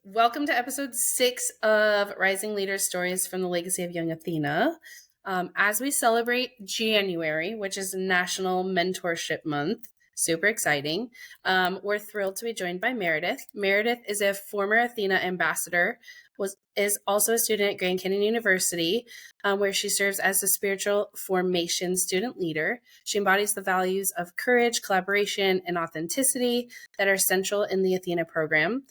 Welcome to episode 6 of Rising Leaders Stories from the Legacy of Young Athena. As we celebrate January, which is National Mentorship Month, super exciting, we're thrilled to be joined by Meredyth. Meredyth is a former Athena Ambassador, is also a student at Grand Canyon University, where she serves as the spiritual formation student leader. She embodies the values of courage, collaboration, and authenticity that are essential in the Athena program.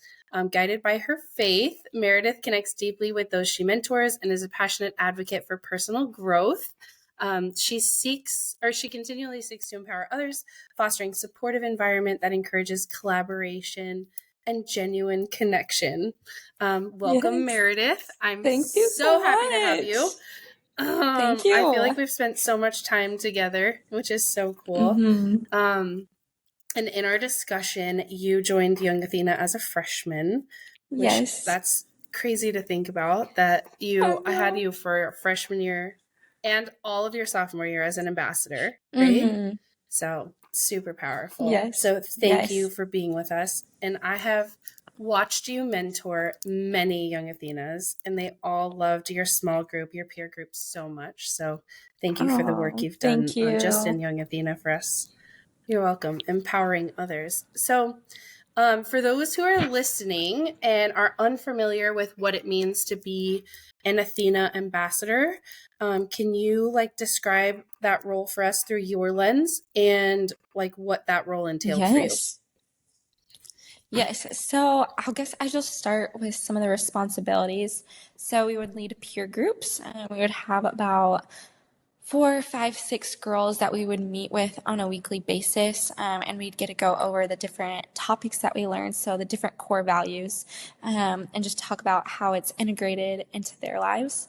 Guided by her faith, Meredyth connects deeply with those she mentors and is a passionate advocate for personal growth. She continually seeks to empower others, fostering a supportive environment that encourages collaboration and genuine connection. Welcome, Yes. Meredyth. I'm Thank you so happy to have you. Thank you. I feel like we've spent so much time together, which is so cool. Mm-hmm. And in our discussion, you joined Young Athena as a freshman. Yes. That's crazy to think about, that I had you for freshman year and all of your sophomore year as an ambassador, right? Mm-hmm. So super powerful. Yes. So thank you for being with us. And I have watched you mentor many Young Athenas, and they all loved your small group, your peer group so much. So thank you for the work you've done just in Young Athena for us. You're welcome. Empowering others. So for those who are listening and are unfamiliar with what it means to be an Athena ambassador, can you describe that role for us through your lens and what that role entailed for you? Yes. So I guess I just start with some of the responsibilities. So we would lead peer groups, and we would have about 4, 5, 6 girls that we would meet with on a weekly basis, and we'd get to go over the different topics that we learned, so the different core values, and just talk about how it's integrated into their lives.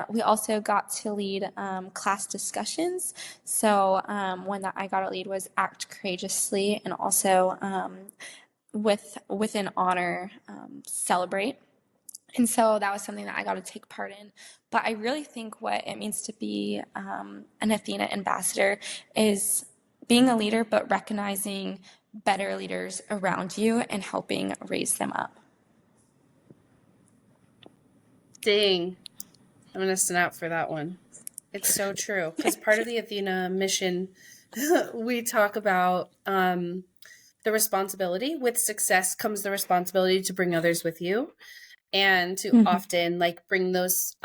We also got to lead class discussions. So one that I got to lead was Act Courageously, and also with an honor, Celebrate. And so that was something that I got to take part in. But I really think what it means to be an Athena ambassador is being a leader, but recognizing better leaders around you and helping raise them up. Dang. I'm going to snap for that one. It's so true. Because part of the Athena mission, we talk about the responsibility. With success comes the responsibility to bring others with you, and to often bring those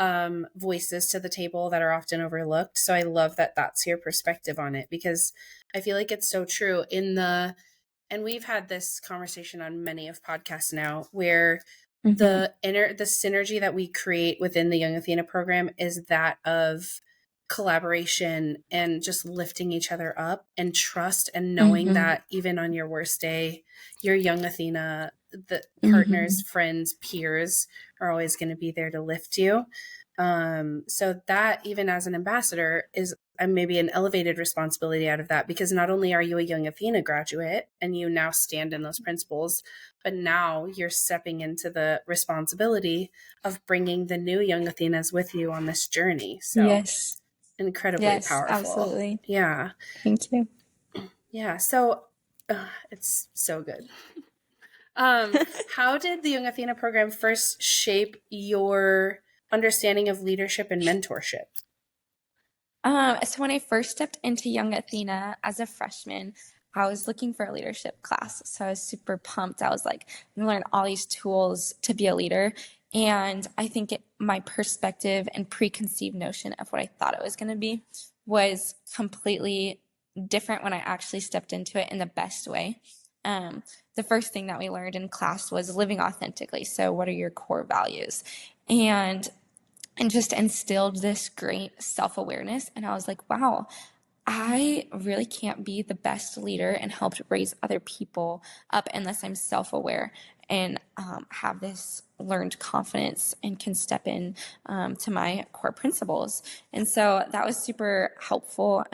voices to the table that are often overlooked. So I love that that's your perspective on it, because I feel like it's so true and we've had this conversation on many of podcasts now, where the synergy that we create within the Young Athena program is that of collaboration and just lifting each other up, and trust, and knowing that even on your worst day, your Young Athena, the partners, friends, peers are always going to be there to lift you. So that, even as an ambassador, is maybe an elevated responsibility out of that, because not only are you a Young Athena graduate and you now stand in those principles, but now you're stepping into the responsibility of bringing the new Young Athenas with you on this journey. So yes, incredibly powerful. Absolutely. Yeah. Thank you. Yeah. So it's so good. How did the Young Athena program first shape your understanding of leadership and mentorship? So when I first stepped into Young Athena as a freshman, I was looking for a leadership class. So I was super pumped. I was like, I'm going to learn all these tools to be a leader. And I think my perspective and preconceived notion of what I thought it was going to be was completely different when I actually stepped into it in the best way. The first thing that we learned in class was living authentically. So what are your core values? And just instilled this great self-awareness. And I was like, wow, I really can't be the best leader and help raise other people up unless I'm self-aware and have this learned confidence and can step in to my core principles. And so that was super helpful,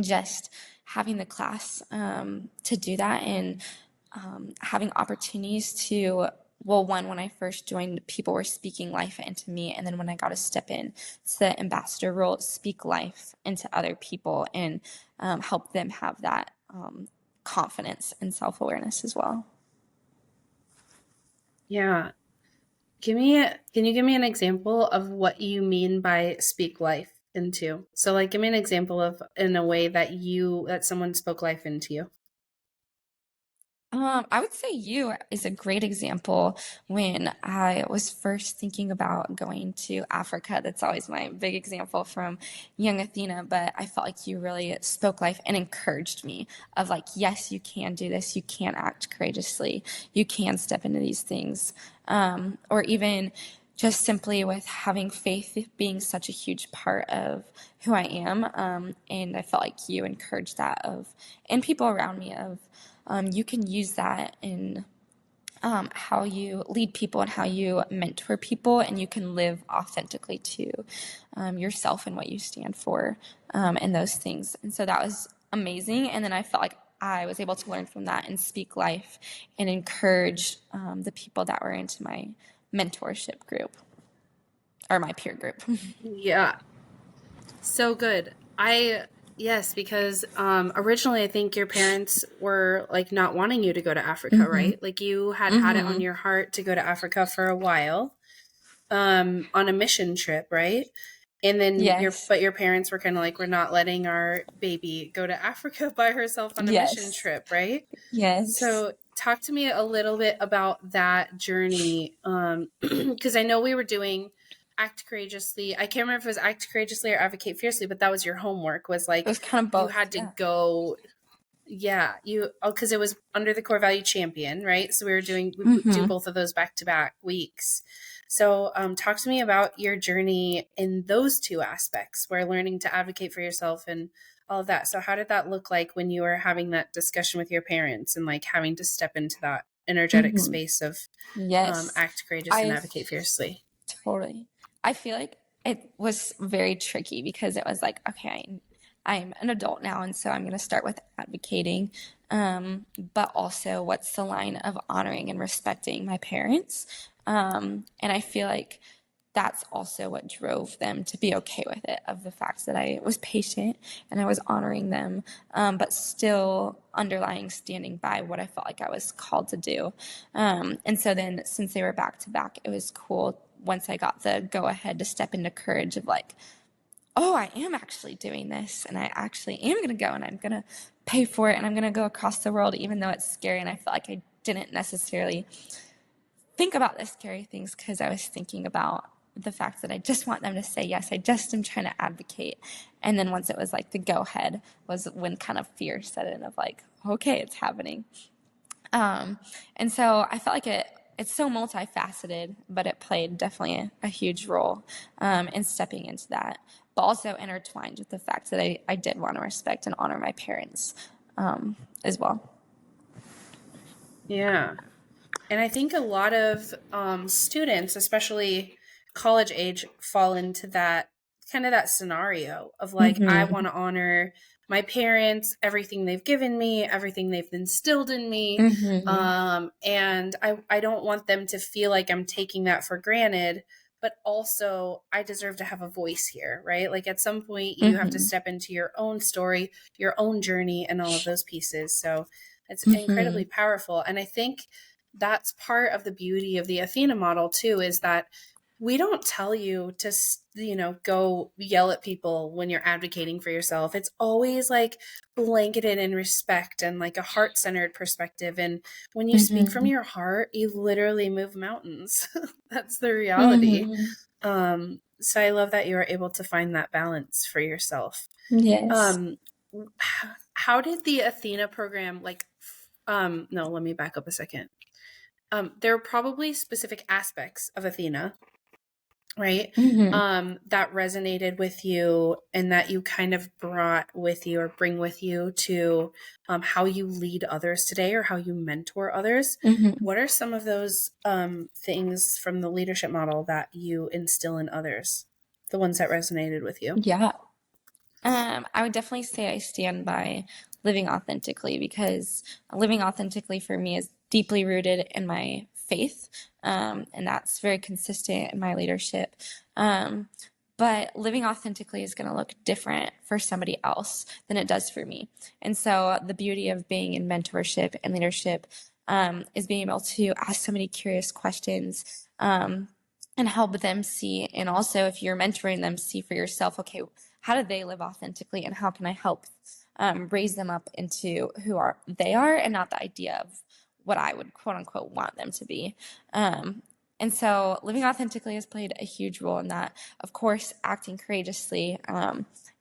just having the class to do that, and having opportunities to, one, when I first joined, people were speaking life into me. And then when I got to step in to the ambassador role, speak life into other people and help them have that confidence and self-awareness as well. Yeah. Can you give me an example of what you mean by speak life into? So like give me an example of in a way that someone spoke life into you. I would say you is a great example. When I was first thinking about going to Africa, that's always my big example from Young Athena, but I felt like you really spoke life and encouraged me of like, yes, you can do this, you can act courageously, you can step into these things. Or even just simply with having faith being such a huge part of who I am. And I felt like you encouraged that and people around me you can use that in how you lead people and how you mentor people, and you can live authentically to yourself and what you stand for and those things. And so that was amazing. And then I felt like I was able to learn from that and speak life and encourage the people that were into my mentorship group or my peer group. Yeah. So good. I Yes, because originally I think your parents were like not wanting you to go to Africa, Mm-hmm. right? Like you had it on Mm-hmm. your heart to go to Africa for a while, on a mission trip, right? And then Yes. your parents were kind of like, we're not letting our baby go to Africa by herself on a mission Yes. trip, right? Yes. So talk to me a little bit about that journey. Because I know we were doing act courageously. I can't remember if it was act courageously or advocate fiercely, but that was your homework, was It like was kind of you both. had to Yeah. go. Yeah, because it was under the core value champion, right? So we do Mm-hmm. both of those back to back weeks. So talk to me about your journey in those two aspects, where learning to advocate for yourself and all of that. So how did that look like when you were having that discussion with your parents and like having to step into that energetic Mm-hmm. space of Yes. act courageous and I advocate fiercely? totally. I feel like it was very tricky because it was like, okay, I'm an adult now, and so I'm going to start with advocating, but also what's the line of honoring and respecting my parents? And I feel like that's also what drove them to be okay with it, of the fact that I was patient and I was honoring them, but still underlying standing by what I felt like I was called to do. And so then, since they were back to back, it was cool once I got the go ahead to step into courage of like, oh, I am actually doing this, and I actually am going to go, and I'm going to pay for it, and I'm going to go across the world, even though it's scary. And I felt like I didn't necessarily think about the scary things because I was thinking about the fact that I just want them to say yes. I just am trying to advocate. And then once it was like the go ahead was when kind of fear set in of like, okay, it's happening. And so I felt like it's so multifaceted, but it played definitely a huge role in stepping into that, but also intertwined with the fact that I did want to respect and honor my parents as well. Yeah. And I think a lot of students, especially college age, fall into that kind of that scenario of like, I Mm-hmm. want to honor my parents, everything they've given me, everything they've instilled in me. Mm-hmm. And I don't want them to feel like I'm taking that for granted, but also I deserve to have a voice here, right? Like at some point, you have to Mm-hmm. step into your own story, your own journey, and all of those pieces. So it's Mm-hmm. incredibly powerful. And I think that's part of the beauty of the Athena model too, is that we don't tell you to go yell at people when you're advocating for yourself. It's always like blanketed in respect and like a heart-centered perspective, and when you speak from Mm-hmm. your heart, you literally move mountains. That's the reality. Mm-hmm. So I love that you were able to find that balance for yourself. Yes. um how did the Athena program like no, let me back up a second. There are probably specific aspects of Athena, right? Mm-hmm. That resonated with you and that you kind of brought with you or bring with you to how you lead others today or how you mentor others. Mm-hmm. What are some of those things from the leadership model that you instill in others? The ones that resonated with you? Yeah. I would definitely say I stand by living authentically, because living authentically for me is deeply rooted in my faith, and that's very consistent in my leadership. Um, but living authentically is going to look different for somebody else than it does for me. And so the beauty of being in mentorship and leadership is being able to ask so many curious questions, and help them see. And also, if you're mentoring them, see for yourself, okay, how do they live authentically, and how can I help raise them up into they are, and not the idea of what I would quote unquote want them to be. And so living authentically has played a huge role in that. Of course, acting courageously,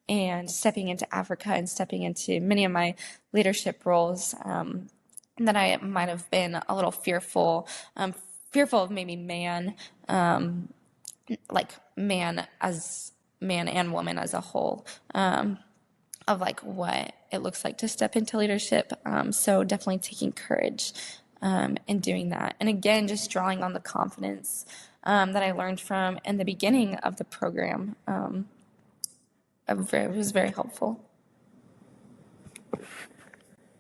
and stepping into Africa and stepping into many of my leadership roles, that I might have been a little fearful of maybe like man and woman as a whole, of like what it looks like to step into leadership. So definitely taking courage in doing that. And again, just drawing on the confidence that I learned from in the beginning of the program. It was very helpful.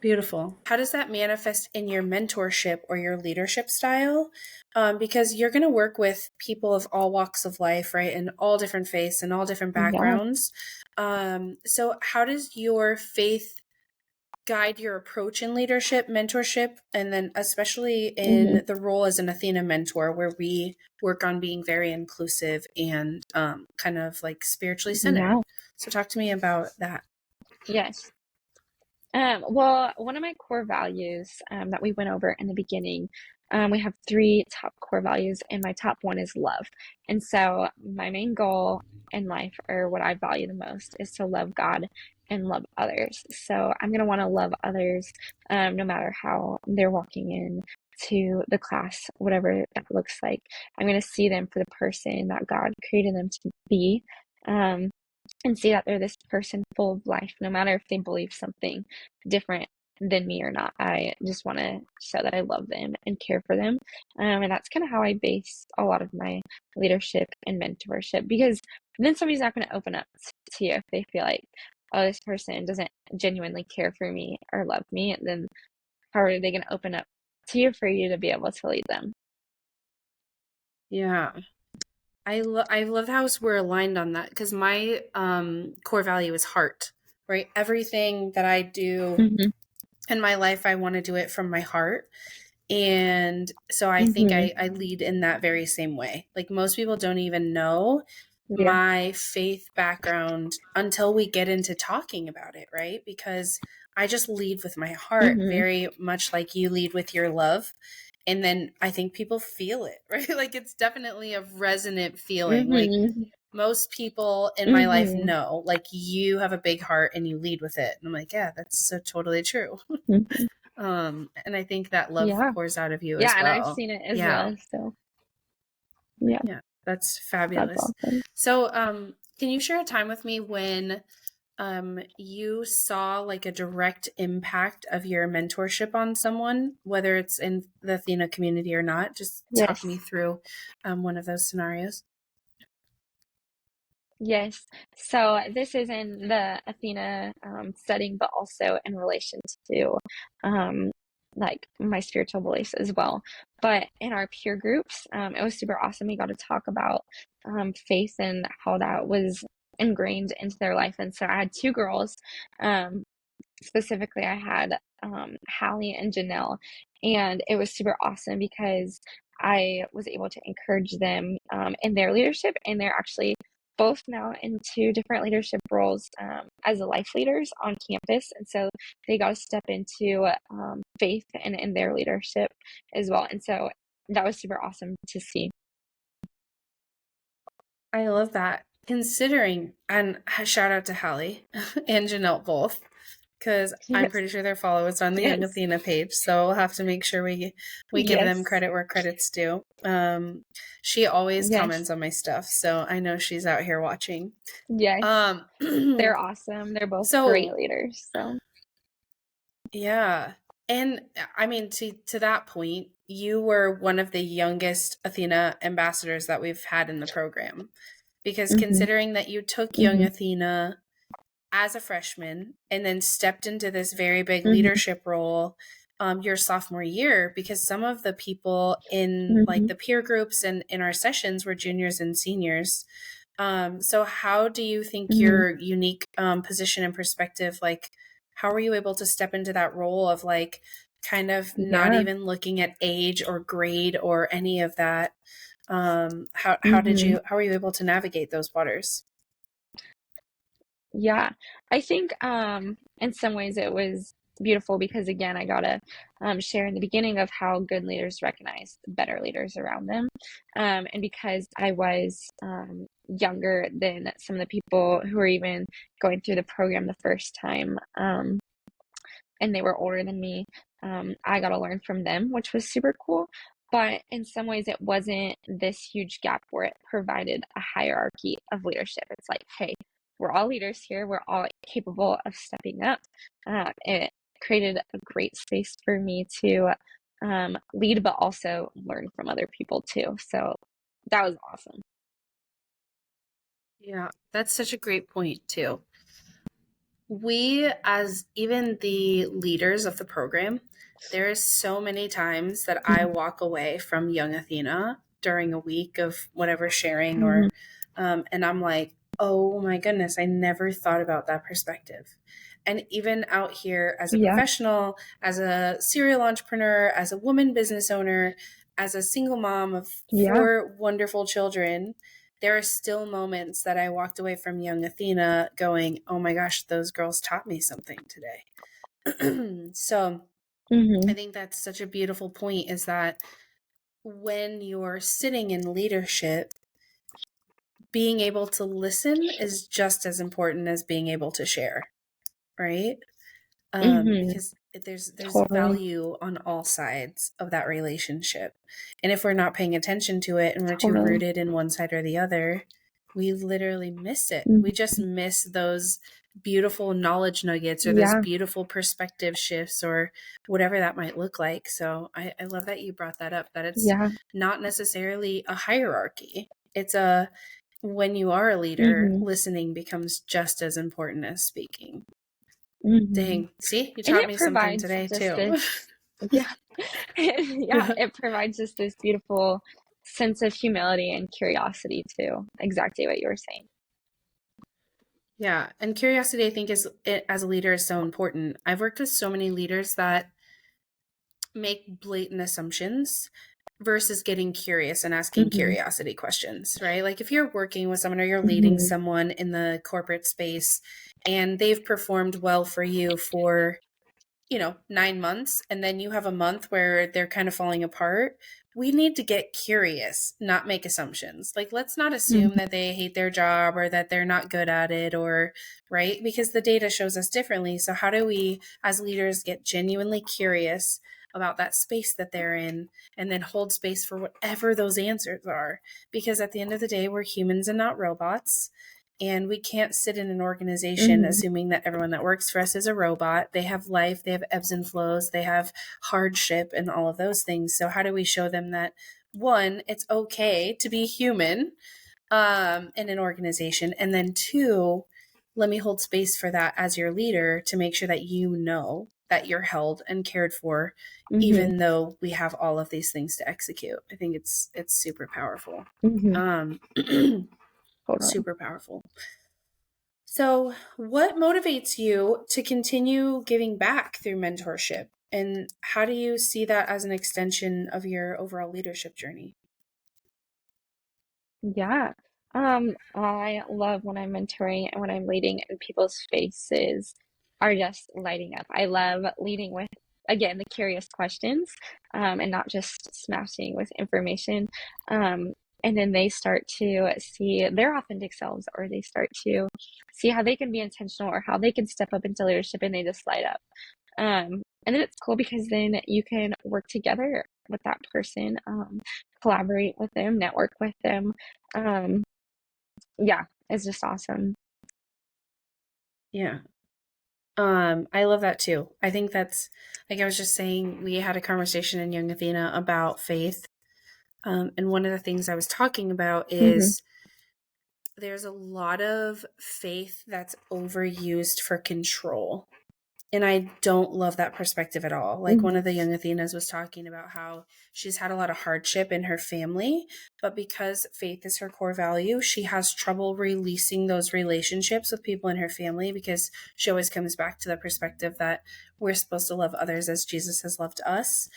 Beautiful. How does that manifest in your mentorship or your leadership style? Because you're going to work with people of all walks of life, right? And all different faiths and all different backgrounds. So how does your faith guide your approach in leadership, mentorship, and then especially in the role as an Athena mentor, where we work on being very inclusive and kind of like spiritually centered? Yeah. So talk to me about that. Yes. Well, one of my core values that we went over in the beginning, we have 3 top core values, and my top one is love. And so my main goal in life, or what I value the most, is to love God and love others. So I'm going to want to love others no matter how they're walking in to the class, whatever that looks like. I'm going to see them for the person that God created them to be. And see that they're this person full of life, no matter if they believe something different than me or not. I just want to show that I love them and care for them. And that's kind of how I base a lot of my leadership and mentorship, because then somebody's not going to open up to you if they feel like, oh, this person doesn't genuinely care for me or love me. And then how are they going to open up to you for you to be able to lead them? Yeah. I love how we're aligned on that, because my core value is heart, right? Everything that I do in my life, I want to do it from my heart. And so I think I lead in that very same way. Like, most people don't even know Yeah. my faith background until we get into talking about it, right? Because I just lead with my heart, very much like you lead with your love. And then I think people feel it, right? Like, it's definitely a resonant feeling. Like, most people in my life know, like, you have a big heart and you lead with it. And I'm like, yeah, that's so totally true. And I think that love Yeah. pours out of you Yeah, as and I've well. seen it as Yeah. well. So yeah, Yeah, that's that's fabulous. awesome. So, can you share a time with me when you saw like a direct impact of your mentorship on someone, whether it's in the Athena community or not? Just talk me Yes. through one of those scenarios. Yes. So this is in the Athena setting, but also in relation to um, like my spiritual beliefs as well. But in our peer groups, it was super awesome. We got to talk about faith and how that was ingrained into their life. And so I had 2 girls. Um, Specifically, I had Hallie and Janelle, and it was super awesome because I was able to encourage them in their leadership, and they're actually both now in 2 different leadership roles as life leaders on campus, and so they got to step into faith and in their leadership as well, and so that was super awesome to see. I love that. Considering, and shout out to Hallie and Janelle both, because I'm Yes, pretty sure they're followers on the Young yes, Athena page. So we'll have to make sure we give them yes, credit where credit's due. She always yes, comments on my stuff, so I know she's out here watching. yes. Um, They're awesome. They're both great so leaders. So yeah, and I mean, to that point, you were one of the youngest Athena ambassadors that we've had in the program, because hmm considering that you took Young hmm Athena as a freshman and then stepped into this very big hmm leadership role your sophomore year, because some of the people in like hmm the peer groups and in our sessions were juniors and seniors. So how do you think hmm your unique position and perspective, like, how were you able to step into that role of like kind of not Yeah. even looking at age or grade or any of that. Hmm. How were you able to navigate those waters? Yeah. I think in some ways it was beautiful because again I got to share in the beginning of how good leaders recognize better leaders around them. And because I was younger than some of the people who were even going through the program the first time, and they were older than me. I got to learn from them, which was super cool. But in some ways, it wasn't this huge gap where it provided a hierarchy of leadership. It's like, hey, we're all leaders here. We're all capable of stepping up. It created a great space for me to lead, but also learn from other people too. So that was awesome. Yeah, that's such a great point too. We, as even the leaders of the program, there is so many times that I walk away from Young Athena during a week of whatever sharing, Mm-hmm. or and I'm like, oh my goodness, I never thought about that perspective. And even out here as a Yeah. professional, as a serial entrepreneur, as a woman business owner, as a single mom of Yeah. 4 wonderful children, there are still moments that I walked away from Young Athena going, oh my gosh, those girls taught me something today. So Mm-hmm. I think that's such a beautiful point, is that when you're sitting in leadership, being able to listen is just as important as being able to share, right? Mm-hmm. Because there's Totally. value on all sides of that relationship, and if we're not paying attention to it and we're too Totally. rooted in one side or the other, we literally miss it. We Mm-hmm. just miss those beautiful knowledge nuggets, or those Yeah. beautiful perspective shifts, or whatever that might look like. So I love that you brought that up, that it's Yeah. not necessarily a hierarchy. It's a, when you are a leader, Mm-hmm. listening becomes just as important as speaking. Mm-hmm. Dang. See, you And taught it me something provides today just too. this, yeah, yeah, Yeah. it provides just this beautiful sense of humility and curiosity too. Exactly what you were saying. Yeah. And curiosity, I think, as a leader, is so important. I've worked with so many leaders that make blatant assumptions versus getting curious and asking Mm-hmm. curiosity questions, right? Like if you're working with someone or you're leading Mm-hmm. someone in the corporate space and they've performed well for you for 9 months, and then you have a month where they're kind of falling apart, we need to get curious, not make assumptions. Like, let's not assume that they hate their job or that they're not good at it, or, right? Because the data shows us differently. So, how do we, as leaders, get genuinely curious about that space that they're in, and then hold space for whatever those answers are? Because at the end of the day, we're humans and not robots. And we can't sit in an organization Mm-hmm. assuming that everyone that works for us is a robot. They have life, they have ebbs and flows, they have hardship, and all of those things. So, how do we show them that, one, it's okay to be human in an organization? And then, two, let me hold space for that as your leader to make sure that you know that you're held and cared for, Mm-hmm. even though we have all of these things to execute. I think it's super powerful. Mm-hmm. Um, Totally. super powerful. So, what motivates you to continue giving back through mentorship? And how do you see that as an extension of your overall leadership journey? Yeah. I love when I'm mentoring and when I'm leading and people's faces are just lighting up. I love leading with, again, the curious questions, and not just smashing with information. Um, and then they start to see their authentic selves, or they start to see how they can be intentional or how they can step up into leadership, and they just light up. And then it's cool because then you can work together with that person, collaborate with them, network with them. Um, yeah, it's just awesome. Yeah. I love that too. I think that's, like I was just saying, we had a conversation in Young Athena about faith. And one of the things I was talking about Hmm. is there's a lot of faith that's overused for control. And I don't love that perspective at all. Like one Mhm. of the young Athenas was talking about how she's had a lot of hardship in her family, but because faith is her core value, she has trouble releasing those relationships with people in her family because she always comes back to the perspective that we're supposed to love others as Jesus has loved us.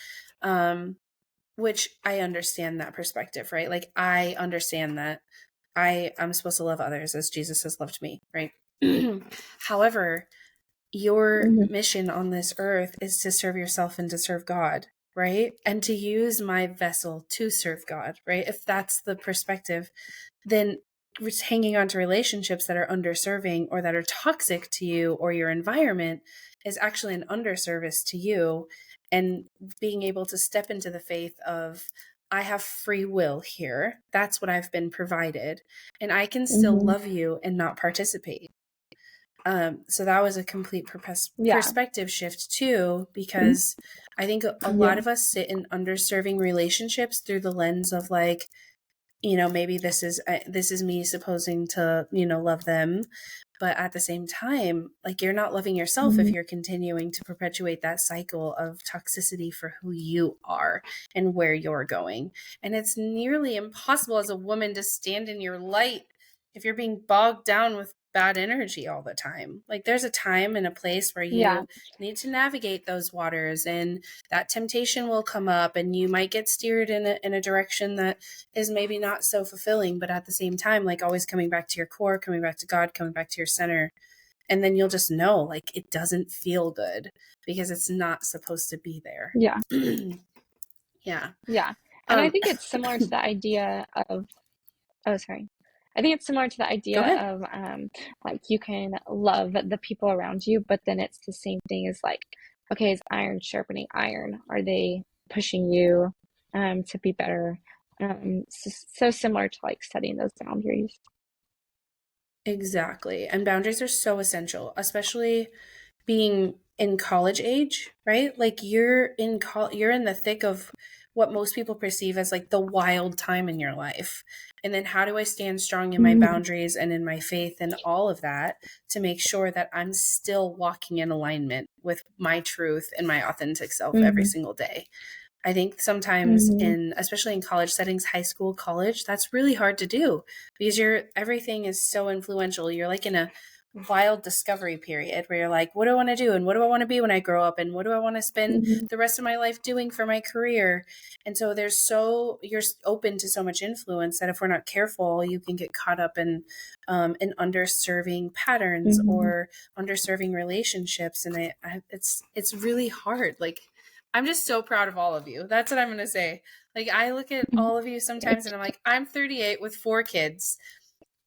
Which I understand that perspective, right? Like I understand that I'm supposed to love others as Jesus has loved me, right? However, your Mhm. mission on this earth is to serve yourself and to serve God, right? And to use my vessel to serve God, right? If that's the perspective, then hanging on to relationships that are underserving or that are toxic to you or your environment is actually an underservice to you. And being able to step into the faith of, I have free will here. That's what I've been provided. And I can still Mhm. love you and not participate. So that was a complete Yeah. perspective shift too, Mhm. because I think a lot Yeah. of us sit in underserving relationships through the lens of like, maybe this is me supposing to, love them, but at the same time, like you're not loving yourself if Mhm. you're continuing to perpetuate that cycle of toxicity for who you are and where you're going. And it's nearly impossible as a woman to stand in your light if you're being bogged down with bad energy all the time. Like there's a time and a place where Yeah. you need to navigate those waters, and that temptation will come up and you might get steered in a direction that is maybe not so fulfilling, but at the same time, like always coming back to your core, coming back to God, coming back to your center. And then you'll just know like it doesn't feel good because it's not supposed to be there. Yeah. Yeah. Yeah. And I Um, think it's similar to the idea of, oh, sorry. I think it's similar to the Go idea ahead. of like you can love the people around you, but then it's the same thing as like, okay, is iron sharpening iron? Are they pushing you to be better? So similar to like setting those boundaries. Exactly. And boundaries are so essential, especially being in college age, right? Like you're in the thick of what most people perceive as like the wild time in your life. And then how do I stand strong in my Mhm. boundaries and in my faith and all of that to make sure that I'm still walking in alignment with my truth and my authentic self every Mhm. single day? I think sometimes Mhm. especially in college settings, high school, college, that's really hard to do because everything is so influential. You're like in a wild discovery period where you're like, what do I want to do? And what do I want to be when I grow up? And what do I want to spend Mhm. the rest of my life doing for my career? And so you're open to so much influence that if we're not careful, you can get caught up in underserving patterns Mhm. or underserving relationships. And it's really hard. Like, I'm just so proud of all of you. That's what I'm going to say. Like, I look at Mhm. all of you sometimes and I'm like, I'm 38 with 4 kids.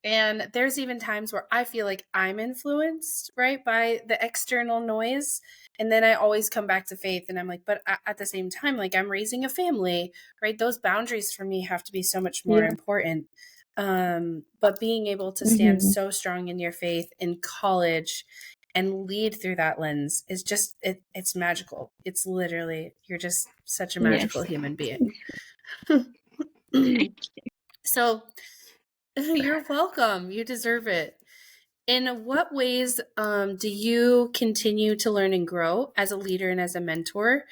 And there's even times where I feel like I'm influenced, right, by the external noise. And then I always come back to faith and I'm like, but at the same time, like I'm raising a family, right? Those boundaries for me have to be so much more Yeah. important. But being able to stand Mhm. so strong in your faith in college and lead through that lens is just, it's magical. It's literally, you're just such a magical Yes. human being. So you're welcome. You deserve it. In what ways do you continue to learn and grow as a leader and as a mentor?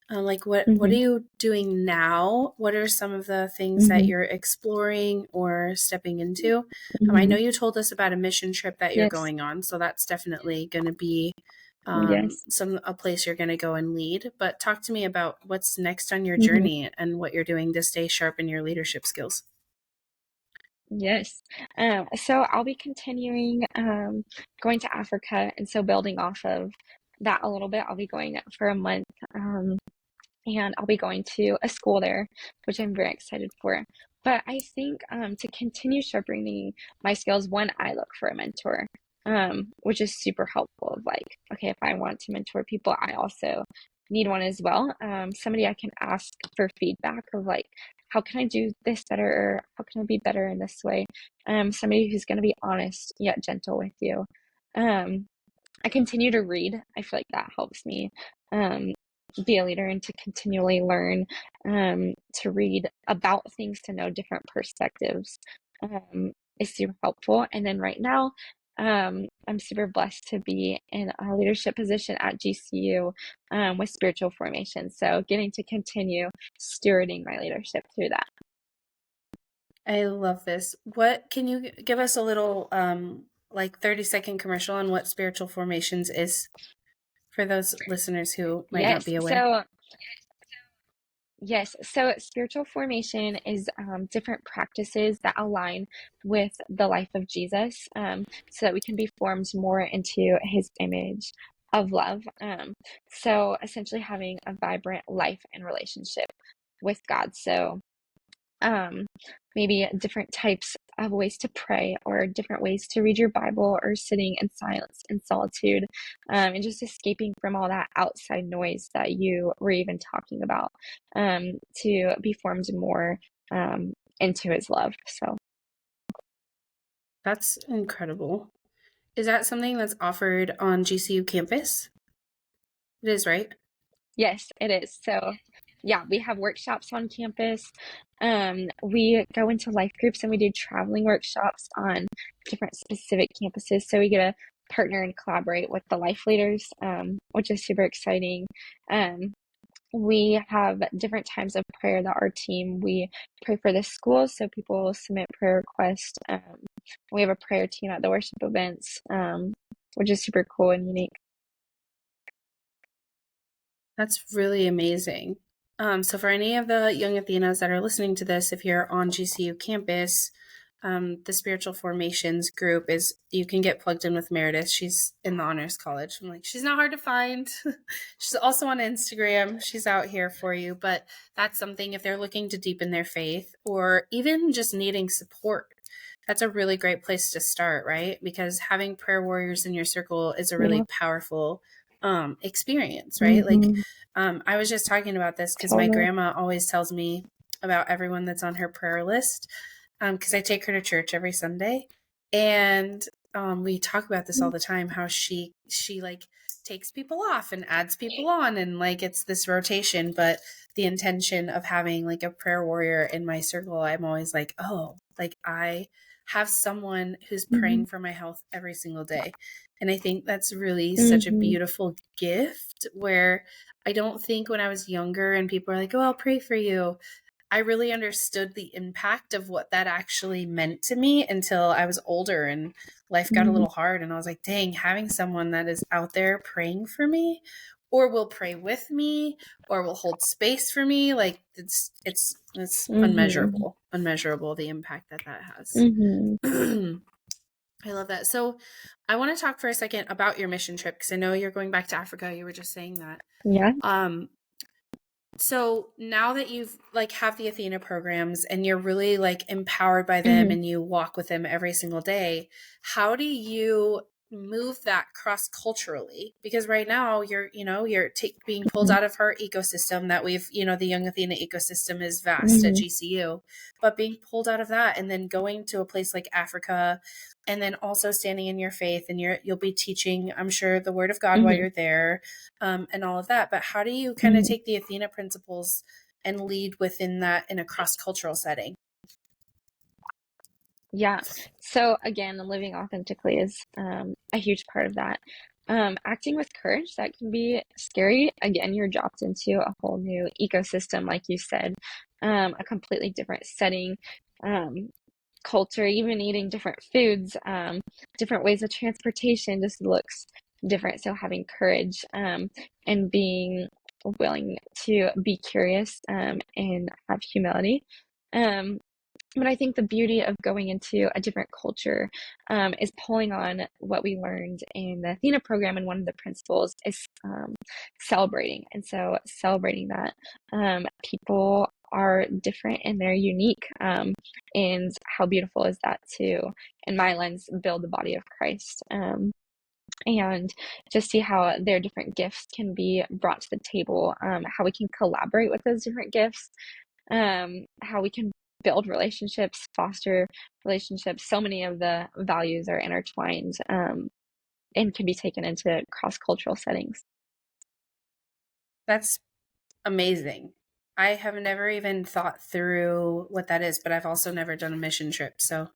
Like what are Mhm. you doing now? What are some of the things that Mhm. you're exploring or stepping into? I know Mhm. you told us about a mission trip that you're Yes. going on, so that's definitely going to be Yes. a place you're going to go and lead. But talk to me about what's next on your Mhm. journey and what you're doing to stay sharp in your leadership skills. Yes. So I'll be continuing going to Africa, and so building off of that a little bit, I'll be going for a month, and I'll be going to a school there, which I'm very excited for. But I think to continue sharpening my skills, one, I look for a mentor, which is super helpful. Of like, okay, if I want to mentor people, I also need one as well. Somebody I can ask for feedback of like, how can I do this better? Or how can I be better in this way? Somebody who's going to be honest yet gentle with you. Um, I continue to read. I feel like that helps me um, be a leader and to continually learn, to read about things, to know different perspectives is super helpful. And then right now, I'm super blessed to be in a leadership position at GCU with spiritual formation. So getting to continue stewarding my leadership through that. I love this. What can you give us a little like 30-second commercial on what spiritual formations is for those listeners who might not Yes. be aware? So spiritual formation is different practices that align with the life of Jesus, so that we can be formed more into his image of love. So essentially having a vibrant life and relationship with God. So um, maybe different types of ways to pray or different ways to read your Bible or sitting in silence and solitude, and just escaping from all that outside noise that you were even talking about, to be formed more into his love. So, That's incredible. Is that something that's offered on GCU campus? It is, right? yes, it is. So, yeah, we have workshops on campus. We go into life groups and we do traveling workshops on different specific campuses. So we get to partner and collaborate with the life leaders, which is super exciting. Um, we have different times of prayer that our team, we pray for the schools. So people will submit prayer requests. We have a prayer team at the worship events, which is super cool and unique. That's really amazing. So for any of the young Athenas that are listening to this, if you're on GCU campus, the spiritual formations group is, you can get plugged in with Meredyth. She's in the honors college. I'm like, she's not hard to find. She's also on Instagram. She's out here for you. But that's something, if they're looking to deepen their faith or even just needing support, that's a really great place to start, right? Because having prayer warriors in your circle is a really Yeah. powerful experience, right? Like, Mm-hmm. I was just talking about this because my Totally. grandma always tells me about everyone that's on her prayer list, because I take her to church every Sunday, and we talk about this all the time. How she like takes people off and adds people on, and like it's this rotation. But the intention of having like a prayer warrior in my circle, I'm always like, oh, like I have someone who's Mm-hmm. praying for my health every single day. And I think that's really such a Mm-hmm. beautiful gift where I don't think when I was younger and people are like, oh, I'll pray for you, I really understood the impact of what that actually meant to me until I was older and life got a Mm-hmm. little hard. And I was like, dang, having someone that is out there praying for me or will pray with me or will hold space for me, like it's Mm-hmm. unmeasurable the impact that that has. Mm-hmm. I love that. So I want to talk for a second about your mission trip because I know you're going back to Africa. You were just saying that. Yeah. Um, so now that you've like have the Athena programs and you're really like empowered by them Mm-hmm. and you walk with them every single day, how do you move that cross culturally? Because right now you're being pulled out of her ecosystem that we've, the Young Athena ecosystem is vast at Mm-hmm. GCU, but being pulled out of that and then going to a place like Africa and then also standing in your faith and you'll be teaching, I'm sure, the word of God while Mm-hmm. you're there, and all of that. But how do you kind of Mm-hmm. take the Athena principles and lead within that in a cross cultural setting? Yeah. So again, living authentically is a huge part of that. Acting with courage, that can be scary. Again, you're dropped into a whole new ecosystem, like you said, a completely different setting, um, culture, even eating different foods, different ways of transportation just looks different. So having courage, and being willing to be curious, and have humility. Um, but I think the beauty of going into a different culture, is pulling on what we learned in the Athena program. And one of the principles is celebrating. And so celebrating that people are different and they're unique. And how beautiful is that to, in my lens, build the body of Christ. And just see how their different gifts can be brought to the table, how we can collaborate with those different gifts, how we can build relationships, foster relationships. So many of the values are intertwined, and can be taken into cross cultural settings. That's amazing. I have never even thought through what that is, but I've also never done a mission trip. So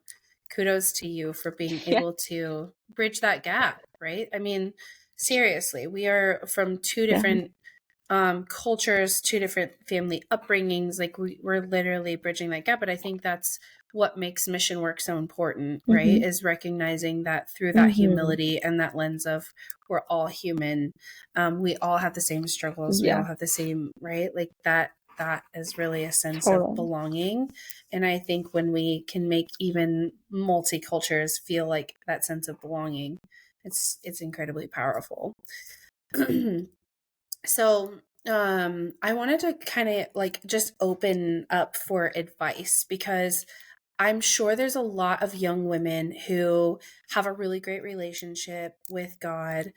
kudos to you for being Yeah. able to bridge that gap, right? I mean, seriously, we are from two Yeah. different cultures, two different family upbringings. Like we're literally bridging that gap. But I think that's what makes mission work so important, right? Mm-hmm. Is recognizing that through that Mm-hmm. humility and that lens of we're all human. We all have the same struggles. We Yeah. all have the same, right? Like that is really a sense of Totally. belonging. And I think when we can make even multicultures feel like that sense of belonging, it's incredibly powerful. So, I wanted to kind of like just open up for advice because I'm sure there's a lot of young women who have a really great relationship with God,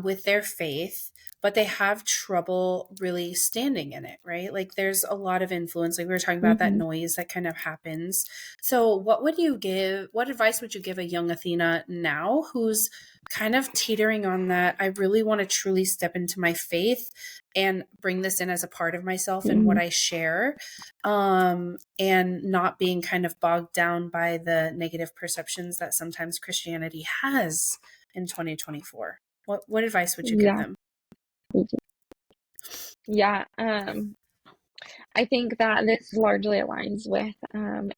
with their faith, but they have trouble really standing in it, right? Like there's a lot of influence, like we were talking about that Mm-hmm. noise that kind of happens. So, what advice would you give a young Athena now who's kind of teetering on that? I really want to truly step into my faith and bring this in as a part of myself and what Mm-hmm. I share, and not being kind of bogged down by the negative perceptions that sometimes Christianity has in 2024. What advice would you give Yeah. them? Yeah. I think that this largely aligns with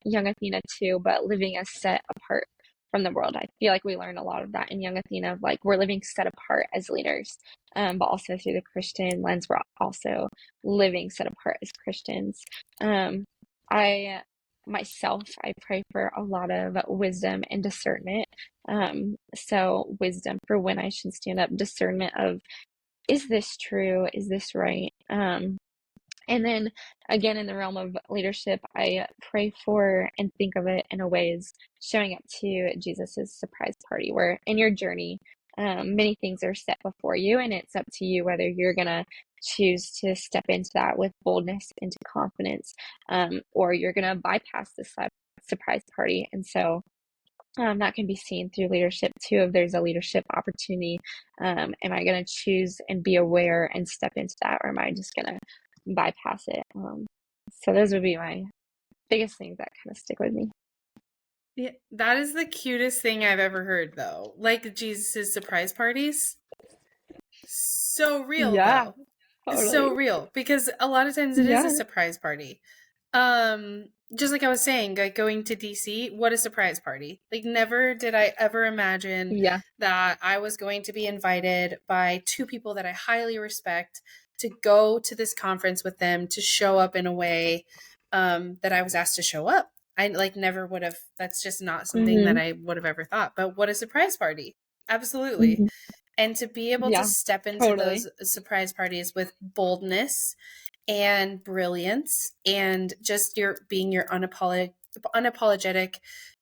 Young Athena too, but living as set apart from the world. I feel like we learn a lot of that in Young Athena, of like we're living set apart as leaders, but also through the Christian lens, we're also living set apart as Christians. I myself, I pray for a lot of wisdom and discernment. So wisdom for when I should stand up, discernment of, is this true? Is this right? And then again, in the realm of leadership, I pray for and think of it in a way as showing up to Jesus's surprise party, where in your journey, many things are set before you, and it's up to you whether you're going to choose to step into that with boldness, into confidence, or you're going to bypass this surprise party. And so that can be seen through leadership too. If there's a leadership opportunity, am I going to choose and be aware and step into that, or am I just going to bypass it? So those would be my biggest things that kind of stick with me. Yeah, that is the cutest thing I've ever heard, though. Like Jesus's surprise parties. So real, Yeah, though. So totally. real because a lot of times it is a Yeah. surprise party. Um, just like I was saying, like going to DC, what a surprise party. Like never did I ever imagine Yeah. that I was going to be invited by two people that I highly respect to go to this conference with them, to show up in a way that I was asked to show up. I like never would have, that's just not something that Mm-hmm. I would have ever thought. But what a surprise party. Absolutely. Mm-hmm. And to be able to Yeah, step into totally. those surprise parties with boldness and brilliance and just your being your unapologetic,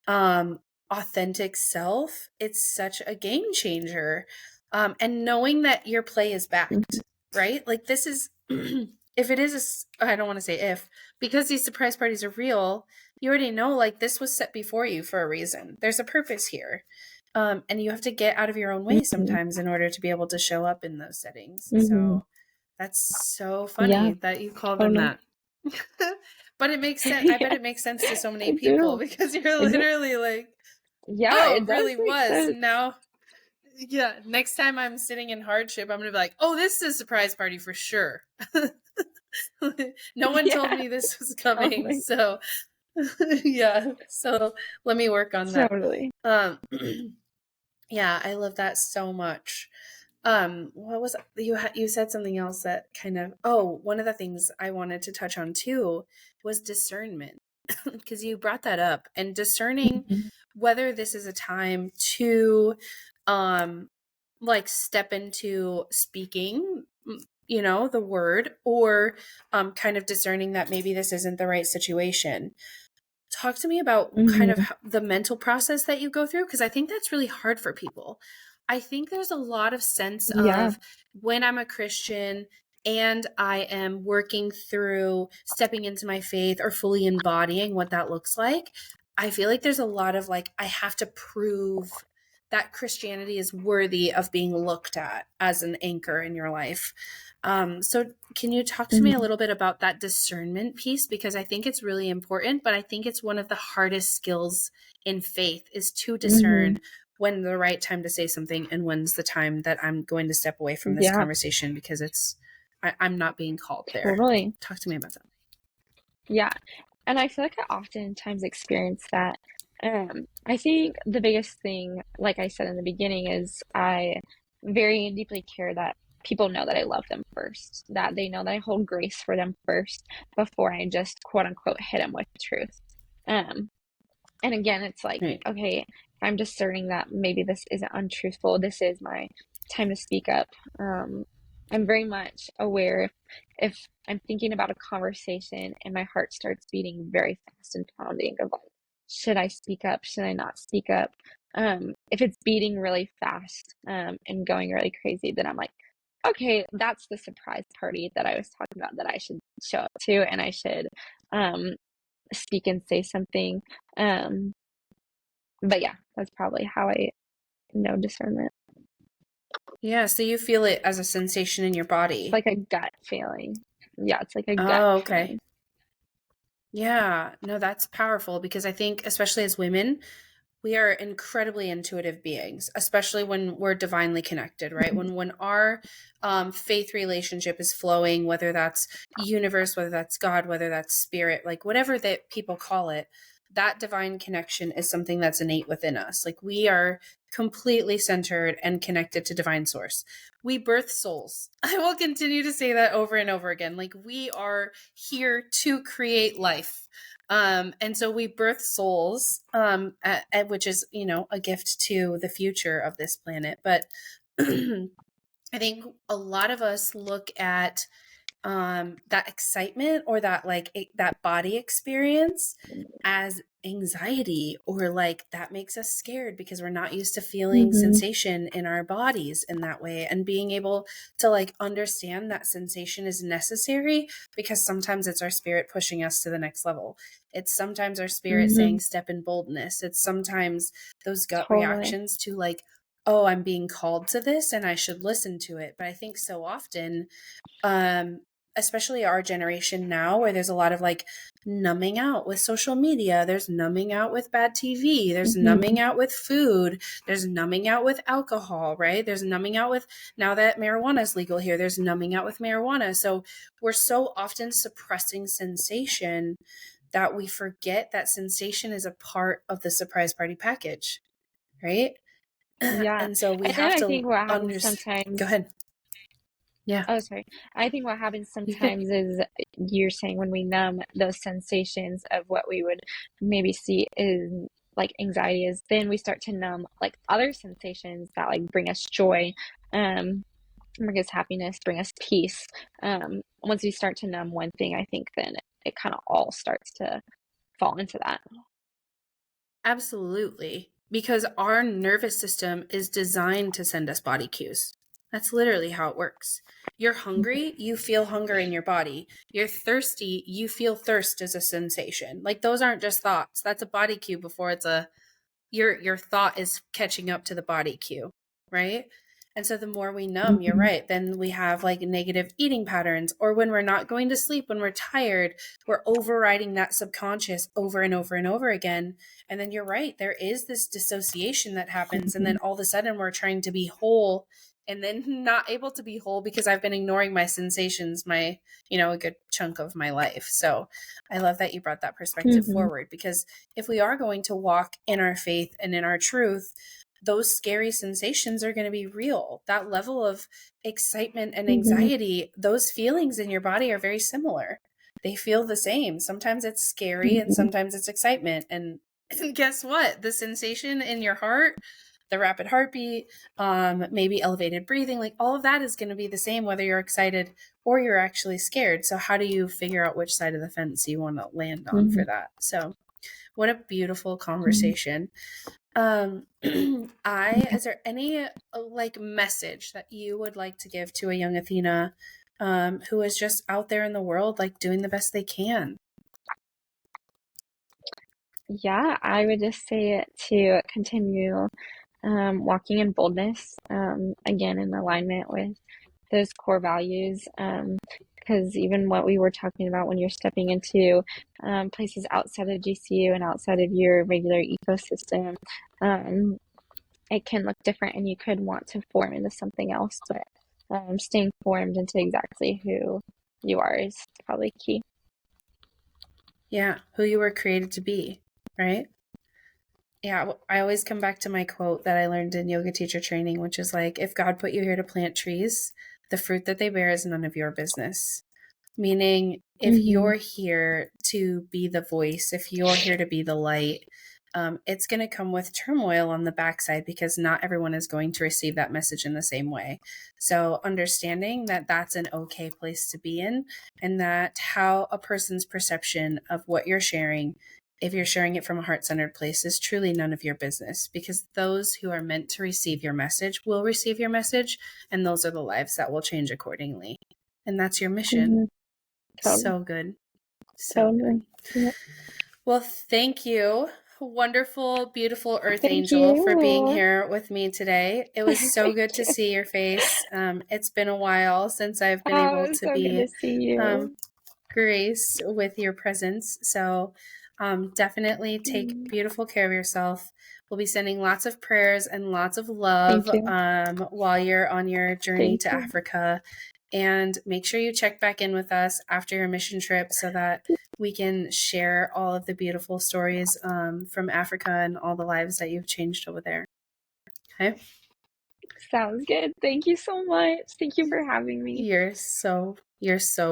um, authentic self, it's such a game changer. And knowing that your play is Mm-hmm. backed, right? Like this is, if it is, I don't want to say if, because these surprise parties are real, you already know like this was set before you for a reason. There's a purpose here. And you have to get out of your own way Mm-hmm. sometimes in order to be able to show up in those settings. Mm-hmm. So that's so Yeah, funny that you call them totally. that. But it makes sense. I bet Yeah, it makes sense to so many I people do. because you're It, literally like, yeah, oh, it it does really make was. sense. Now, yeah, next time I'm sitting in hardship, I'm going to be like, oh, this is a surprise party for sure. No one told Yeah, me this was coming. totally. So, yeah. So let me work on that. Totally. Um, yeah, I love that so much. What was you said something else that kind of, oh, one of the things I wanted to touch on too was discernment because you brought that up, and discerning Mm-hmm. whether this is a time to um like step into speaking, the word, or kind of discerning that maybe this isn't the right situation. Talk to me about kind of Mm-hmm. the mental process that you go through, because I think that's really hard for people. I think there's a lot of sense Yeah. of when I'm a Christian and I am working through stepping into my faith or fully embodying what that looks like. I feel like there's a lot of like, I have to prove that Christianity is worthy of being looked at as an anchor in your life. So can you talk to me a Mhm. little bit about that discernment piece? Because I think it's really important, but I think it's one of the hardest skills in faith is to Mhm. discern when the right time to say something and when's the time that I'm going to step away from this Yeah, conversation because I'm not being called there. totally. Talk to me about that. Yeah. And I feel like I oftentimes experience that. I think the biggest thing, like I said in the beginning, is I very deeply care that people know that I love them first, that they know that I hold grace for them first before I just quote unquote hit them with truth. Um, and again, it's like, Right. okay, I'm discerning that maybe this isn't untruthful. This is my time to speak up. Um, I'm very much aware if I'm thinking about a conversation and my heart starts beating very fast and pounding of like, should I speak up? Should I not speak up? If it's beating really fast, and going really crazy, then I'm like, okay, that's the surprise party that I was talking about that I should show up to and I should, um, speak and say something. Um, but yeah, that's probably how I know discernment. Yeah. So you feel it as a sensation in your It's body. like a gut feeling. Yeah, it's like a gut Oh, okay. feeling. Yeah. No, that's powerful because I think, especially as women, we are incredibly intuitive beings, especially when we're divinely connected, right? When our faith relationship is flowing, whether that's universe, whether that's God, whether that's spirit, like whatever that people call it, that divine connection is something that's innate within us. Like we are completely centered and connected to divine source. We birth souls. I will continue to say that over and over again. Like we are here to create life. And so we birth souls, which is, a gift to the future of this planet. But I think a lot of us look at that excitement or that that body experience as anxiety, or like that makes us scared because we're not used to feeling Mhm. sensation in our bodies in that way, and being able to like understand that sensation is necessary because sometimes it's our spirit pushing us to the next level. It's sometimes our spirit saying Mhm. step in boldness. It's sometimes those gut Totally. reactions to like, oh, I'm being called to this and I should listen to it. But I think so often, um especially our generation now, where there's a lot of like numbing out with social media, there's numbing out with bad TV, there's numbing Mhm. out with food, there's numbing out with alcohol, right? There's numbing out with, now that marijuana is legal here, there's numbing out with marijuana. So we're so often suppressing sensation that we forget that sensation is a part of the surprise party package, right? Yeah. And so we And then have I to think what happens understand. Go sometimes, ahead. Yeah. oh, sorry. I think what happens You could. sometimes is you're saying when we numb those sensations of what we would maybe see in like anxiety is then we start to numb like other sensations that like bring us joy, um, bring us happiness, bring us peace. Once we start to numb one thing, I think then it kind of all starts to fall into that. Absolutely. Because our nervous system is designed to send us body cues. That's literally how it works. You're hungry, you feel hunger in your body. You're thirsty, you feel thirst as a sensation. Like those aren't just thoughts. That's a body cue before it's a, your thought is catching up to the body cue, right? And so the more we numb, you're Mhm. right, then we have like negative eating patterns, or when we're not going to sleep, when we're tired, we're overriding that subconscious over and over and over again. And then you're right, there is this dissociation that happens, and then Mhm. all of a sudden we're trying to be whole and then not able to be whole because I've been ignoring my sensations a good chunk of my life. So I love that you brought that perspective Mhm. forward, because if we are going to walk in our faith and in our truth, those scary sensations are going to be real. That level of excitement and Mhm. anxiety, those feelings in your body are very similar. They feel the same. Sometimes it's scary and Mhm. sometimes it's excitement. And guess what? The sensation in your heart, the rapid heartbeat, maybe elevated breathing, like all of that is going to be the same whether you're excited or you're actually scared. So how do you figure out which side of the fence you want to land on for Mhm. that? So what a beautiful Mhm. conversation. Is there any like message that you would like to give to a young Athena who is just out there in the world, like doing the best they can? Yeah, I would just say to continue, walking in boldness, again, in alignment with those core values. Because even what we were talking about when you're stepping into places outside of GCU and outside of your regular ecosystem, it can look different and you could want to form into something else, but staying formed into exactly who you are is probably key. Yeah, who you were created to be, right? Yeah, I always come back to my quote that I learned in yoga teacher training, which is like, if God put you here to plant trees, the fruit that they bear is none of your business. Meaning, if Mm-hmm. you're here to be the voice, if you're here to be the light, it's going to come with turmoil on the backside because not everyone is going to receive that message in the same way. So, understanding that that's an okay place to be in, and that how a person's perception of what you're sharing, if you're sharing it from a heart-centered place, is truly none of your business, because those who are meant to receive your message will receive your message, and those are the lives that will change accordingly. And that's your mission. Mm-hmm. Totally. So good. So good. Totally. Yep. Well, thank you, wonderful, beautiful Earth Thank Angel, for being you. here with me today. It was so Thank good to you. see your face. It's been a while since I've been Oh, able it was to so good to be see you. graced with your presence. So definitely take beautiful care of yourself. We'll be sending lots of prayers and lots of love Thank you. while you're on your journey Thank to you. Africa. And make sure you check back in with us after your mission trip so that we can share all of the beautiful stories from Africa and all the lives that you've changed over there. Okay? Sounds good. Thank you so much. Thank you for having me. You're so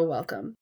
welcome.